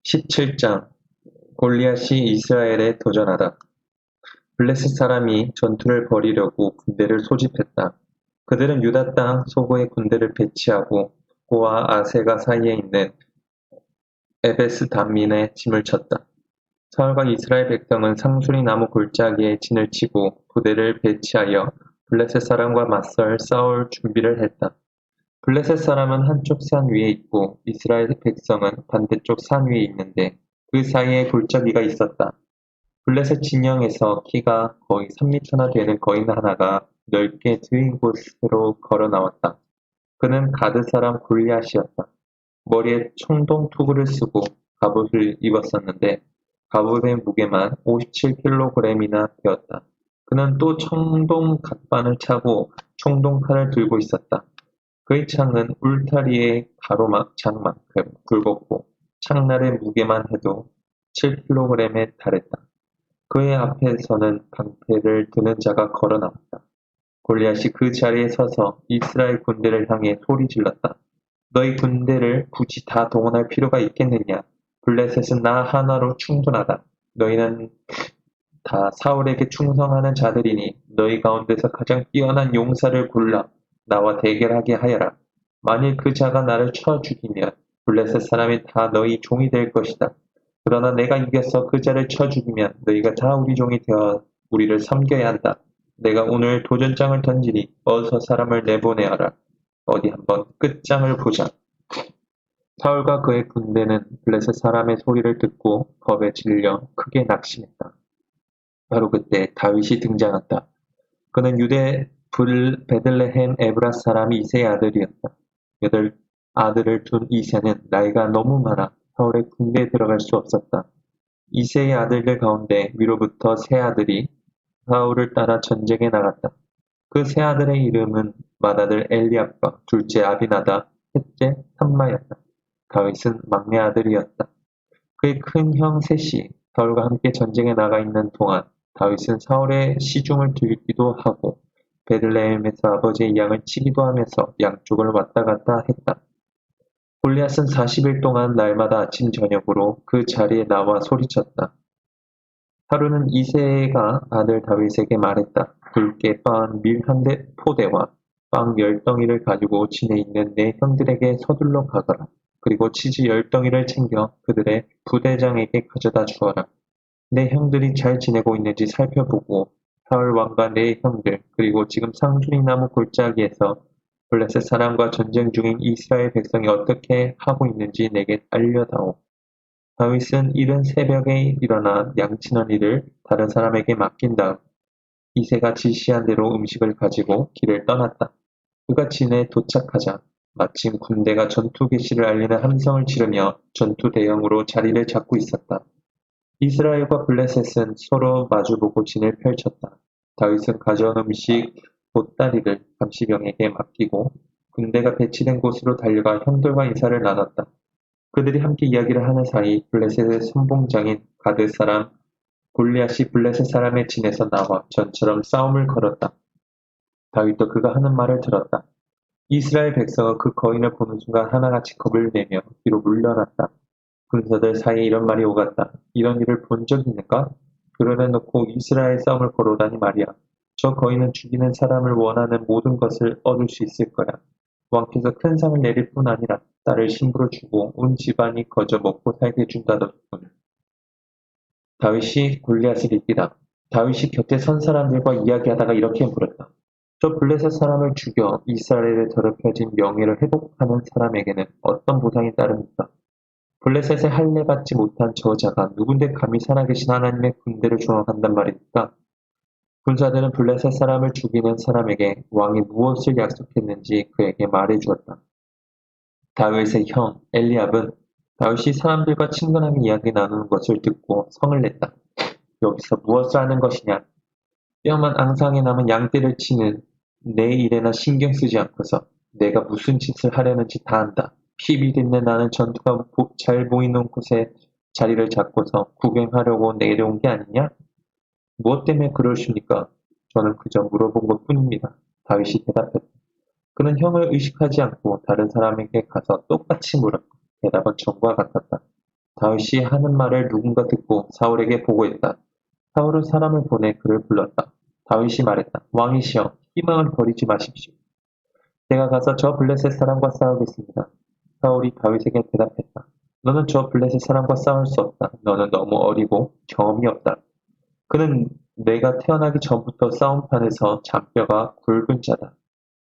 17장 골리앗이 이스라엘에 도전하다. 블레셋 사람이 전투를 벌이려고 군대를 소집했다. 그들은 유다 땅 소고에 군대를 배치하고 고와 아세가 사이에 있는 에베스 담민에 짐을 쳤다. 사울과 이스라엘 백성은 상수리 나무 골짜기에 진을 치고 부대를 배치하여 블레셋 사람과 맞설 싸울 준비를 했다. 블레셋 사람은 한쪽 산 위에 있고 이스라엘 백성은 반대쪽 산 위에 있는데 그 사이에 골짜기가 있었다. 블레셋 진영에서 키가 거의 3미터나 되는 거인 하나가 넓게 트인 곳으로 걸어 나왔다. 그는 가드 사람 골리앗이었다. 머리에 청동 투구를 쓰고 갑옷을 입었었는데 갑옷의 무게만 57kg이나 되었다. 그는 또 청동 갓반을 차고 청동 칼을 들고 있었다. 그의 창은 울타리의 가로장만큼 굵었고 창날의 무게만 해도 7kg에 달했다. 그의 앞에서는 방패를 드는 자가 걸어 나왔다. 골리앗이 그 자리에 서서 이스라엘 군대를 향해 소리 질렀다. 너희 군대를 굳이 다 동원할 필요가 있겠느냐? 블레셋은 나 하나로 충분하다. 너희는 다 사울에게 충성하는 자들이니 너희 가운데서 가장 뛰어난 용사를 골라 나와 대결하게 하여라. 만일 그 자가 나를 쳐 죽이면 블레셋 사람이 다 너희 종이 될 것이다. 그러나 내가 이겨서 그 자를 쳐 죽이면 너희가 다 우리 종이 되어 우리를 섬겨야 한다. 내가 오늘 도전장을 던지니 어서 사람을 내보내어라. 어디 한번 끝장을 보자. 사울과 그의 군대는 블레셋 사람의 소리를 듣고 겁에 질려 크게 낙심했다. 바로 그때 다윗이 등장했다. 그는 유대 베들레헴 에브라 사람 이새의 아들이었다. 8 아들을 둔 이새는 나이가 너무 많아 사울의 군대에 들어갈 수 없었다. 이새의 아들들 가운데 위로부터 세 아들이 사울을 따라 전쟁에 나갔다. 그 세 아들의 이름은 맏아들 엘리압과 둘째 아비나답, 셋째 삼마였다. 다윗은 막내 아들이었다. 그의 큰 형 셋이 사울과 함께 전쟁에 나가 있는 동안 다윗은 사울의 시중을 들기도 하고 베들레헴에서 아버지의 양을 치기도 하면서 양쪽을 왔다 갔다 했다. 골리앗은 40일 동안 날마다 아침 저녁으로 그 자리에 나와 소리쳤다. 하루는 이새가 아들 다윗에게 말했다. 굵게 빻은 밀 한 포대와 빵 10덩이를 가지고 진에 있는 내 형들에게 서둘러 가거라. 그리고 치즈 10덩이를 챙겨 그들의 부대장에게 가져다 주어라. 내 형들이 잘 지내고 있는지 살펴보고 사울 왕과 내 형들 그리고 지금 상수리 나무 골짜기에서 블레셋 사람과 전쟁 중인 이스라엘 백성이 어떻게 하고 있는지 내게 알려다오. 다윗은 이른 새벽에 일어나 양치는 일을 다른 사람에게 맡긴 다음 이새가 지시한 대로 음식을 가지고 길을 떠났다. 그가 진에 도착하자 마침 군대가 전투 개시를 알리는 함성을 지르며 전투 대형으로 자리를 잡고 있었다. 이스라엘과 블레셋은 서로 마주보고 진을 펼쳤다. 다윗은 가져온 음식 보따리를 감시병에게 맡기고 군대가 배치된 곳으로 달려가 형들과 인사를 나눴다. 그들이 함께 이야기를 하는 사이 블레셋의 선봉장인 가드 사람 골리앗이 블레셋 사람의 진에서 나와 전처럼 싸움을 걸었다. 다윗도 그가 하는 말을 들었다. 이스라엘 백성은 그 거인을 보는 순간 하나같이 겁을 내며 뒤로 물러났다. 군사들 사이에 이런 말이 오갔다. 이런 일을 본 적 있는가? 그러려놓고 이스라엘 싸움을 걸어오다니 말이야. 저 거인은 죽이는 사람을 원하는 모든 것을 얻을 수 있을 거야. 왕께서 큰 상을 내릴 뿐 아니라 딸을 신부로 주고 온 집안이 거저 먹고 살게 해준다더군. 다윗이 골리앗을 이기다. 다윗이 곁에 선 사람들과 이야기하다가 이렇게 물었다. 저 블레셋 사람을 죽여 이스라엘에 더럽혀진 명예를 회복하는 사람에게는 어떤 보상이 따릅니까? 블레셋에 할례받지 못한 저자가 누군데 감히 살아계신 하나님의 군대를 조롱한단 말입니까? 군사들은 블레셋 사람을 죽이는 사람에게 왕이 무엇을 약속했는지 그에게 말해주었다. 다윗의 형 엘리압은 다윗이 사람들과 친근하게 이야기 나누는 것을 듣고 성을 냈다. 여기서 무엇을 하는 것이냐? 뼈만 앙상에 남은 양떼를 치는 내 일에나 신경 쓰지 않고서 내가 무슨 짓을 하려는지 다 안다. 피 비린내 나는 전투가 잘 보이는 곳에 자리를 잡고서 구경하려고 내려온 게 아니냐? 무엇 때문에 그러십니까? 저는 그저 물어본 것 뿐입니다. 다윗이 대답했다. 그는 형을 의식하지 않고 다른 사람에게 가서 똑같이 물었고 대답은 전과 같았다. 다윗이 하는 말을 누군가 듣고 사울에게 보고했다. 사울은 사람을 보내 그를 불렀다. 다윗이 말했다. 왕이시여, 희망을 버리지 마십시오. 제가 가서 저 블레셋 사람과 싸우겠습니다. 사울이 다윗에게 대답했다. 너는 저 블레셋 사람과 싸울 수 없다. 너는 너무 어리고 경험이 없다. 그는 내가 태어나기 전부터 싸움판에서 잔뼈가 굵은 자다.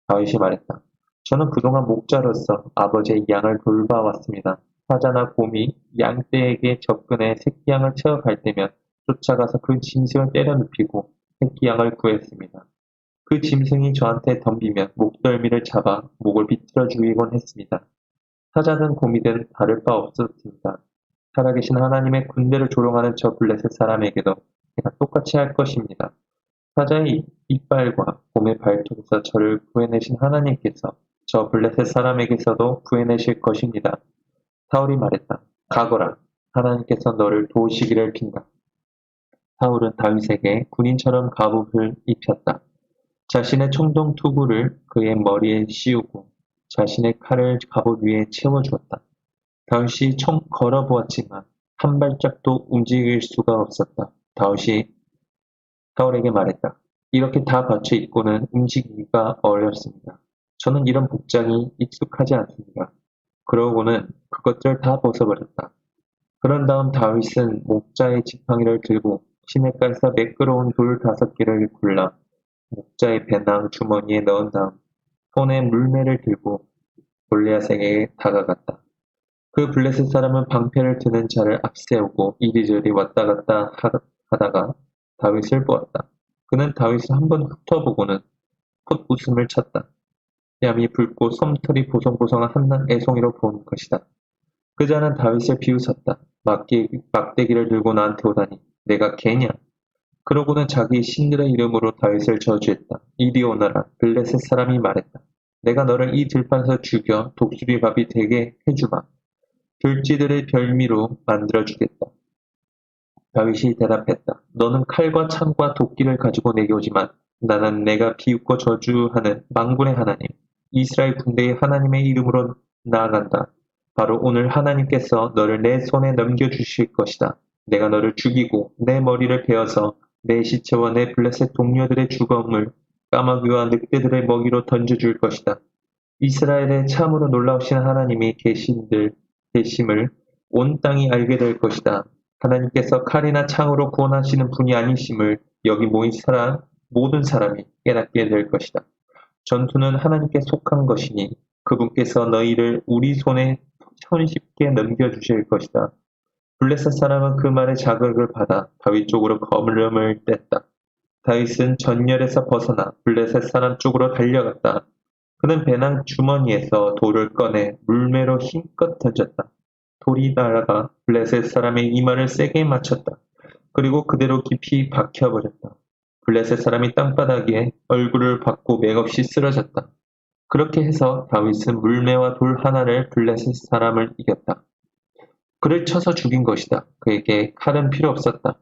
다윗이 말했다. 저는 그동안 목자로서 아버지의 양을 돌봐왔습니다. 사자나 곰이 양떼에게 접근해 새끼 양을 채워갈 때면 쫓아가서 그 짐승을 때려 눕히고 새끼 양을 구했습니다. 그 짐승이 저한테 덤비면 목덜미를 잡아 목을 비틀어 죽이곤 했습니다. 사자든 곰이든 다를 바 없었습니다. 살아계신 하나님의 군대를 조롱하는 저 블레셋 사람에게도 제가 똑같이 할 것입니다. 사자의 이빨과 곰의 발톱에서 저를 구해내신 하나님께서 저 블레셋 사람에게서도 구해내실 것입니다. 사울이 말했다. 가거라. 하나님께서 너를 도우시기를 빈다. 사울은 다윗에게 군인처럼 갑옷을 입혔다. 자신의 총동 투구를 그의 머리에 씌우고 자신의 칼을 갑옷 위에 채워주었다. 다윗이 총 걸어보았지만 한 발짝도 움직일 수가 없었다. 다윗이 사울에게 말했다. 이렇게 다 받쳐 입고는 움직이기가 어렵습니다. 저는 이런 복장이 익숙하지 않습니다. 그러고는 그것들을 다 벗어버렸다. 그런 다음 다윗은 목자의 지팡이를 들고 시냇가에서 매끄러운 돌 5개를 골라 목자의 배낭 주머니에 넣은 다음 손에 물매를 들고 골리앗에게 다가갔다. 그 블레셋 사람은 방패를 드는 자를 앞세우고 이리저리 왔다 갔다 하다가 다윗을 보았다. 그는 다윗을 한번 훑어보고는 콧 웃음을 쳤다. 뺨이 붉고 솜털이 보송보송한 한낱 애송이로 본 것이다. 그 자는 다윗을 비웃었다. 막대기를 들고 나한테 오다니 내가 개냐? 그러고는 자기 신들의 이름으로 다윗을 저주했다. 이리 오너라. 블레셋 사람이 말했다. 내가 너를 이 들판에서 죽여 독수리 밥이 되게 해주마. 들쥐들의 별미로 만들어주겠다. 다윗이 대답했다. 너는 칼과 창과 도끼를 가지고 내게 오지만 나는 내가 비웃고 저주하는 만군의 하나님, 이스라엘 군대의 하나님의 이름으로 나아간다. 바로 오늘 하나님께서 너를 내 손에 넘겨주실 것이다. 내가 너를 죽이고 내 머리를 베어서 내 시체와 내 블레셋 동료들의 죽음을 까마귀와 늑대들의 먹이로 던져줄 것이다. 이스라엘에 참으로 놀라우신 하나님이 계심을 온 땅이 알게 될 것이다. 하나님께서 칼이나 창으로 구원하시는 분이 아니심을 여기 모인 모든 사람이 깨닫게 될 것이다. 전투는 하나님께 속한 것이니 그분께서 너희를 우리 손에 손쉽게 넘겨주실 것이다. 블레셋 사람은 그 말에 자극을 받아 다윗 쪽으로 걸음을 뗐다. 다윗은 전열에서 벗어나 블레셋 사람 쪽으로 달려갔다. 그는 배낭 주머니에서 돌을 꺼내 물매로 힘껏 던졌다. 돌이 날아가 블레셋 사람의 이마를 세게 맞췄다. 그리고 그대로 깊이 박혀버렸다. 블레셋 사람이 땅바닥에 얼굴을 받고 맥없이 쓰러졌다. 그렇게 해서 다윗은 물매와 돌 하나를 블레셋 사람을 이겼다. 그를 쳐서 죽인 것이다. 그에게 칼은 필요 없었다.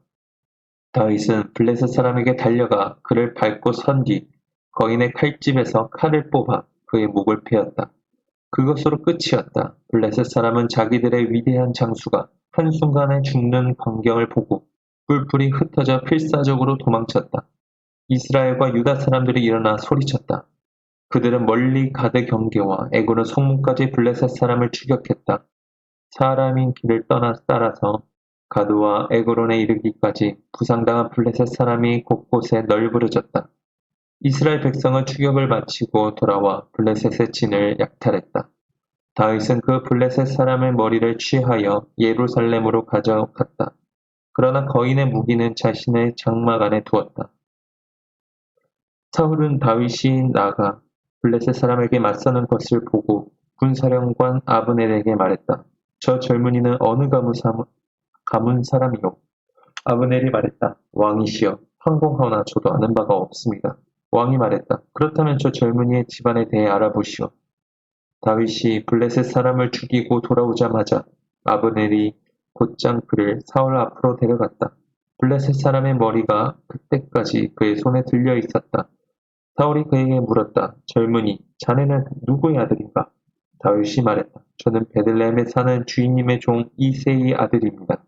다윗은 블레셋 사람에게 달려가 그를 밟고 선 뒤 거인의 칼집에서 칼을 뽑아 그의 목을 베었다. 그것으로 끝이었다. 블레셋 사람은 자기들의 위대한 장수가 한순간에 죽는 광경을 보고 뿔뿔이 흩어져 필사적으로 도망쳤다. 이스라엘과 유다 사람들이 일어나 소리쳤다. 그들은 멀리 가드 경계와 에고는 성문까지 블레셋 사람을 추격했다. 사람인 길을 따라서 가드와 에고론에 이르기까지 부상당한 블레셋 사람이 곳곳에 널브러졌다. 이스라엘 백성은 추격을 마치고 돌아와 블레셋의 진을 약탈했다. 다윗은 그 블레셋 사람의 머리를 취하여 예루살렘으로 가져갔다. 그러나 거인의 무기는 자신의 장막 안에 두었다. 사울은 다윗이 나가 블레셋 사람에게 맞서는 것을 보고 군사령관 아브넬에게 말했다. 저 젊은이는 어느 가문 사람이요? 아브넬이 말했다. 왕이시여, 항공하오나 저도 아는 바가 없습니다. 왕이 말했다. 그렇다면 저 젊은이의 집안에 대해 알아보시오. 다윗이 블레셋 사람을 죽이고 돌아오자마자 아브넬이 곧장 그를 사울 앞으로 데려갔다. 블레셋 사람의 머리가 그때까지 그의 손에 들려 있었다. 사울이 그에게 물었다. 젊은이, 자네는 누구의 아들인가? 다윗이 말했다. 저는 베들레헴에 사는 주인님의 종 이새의 아들입니다.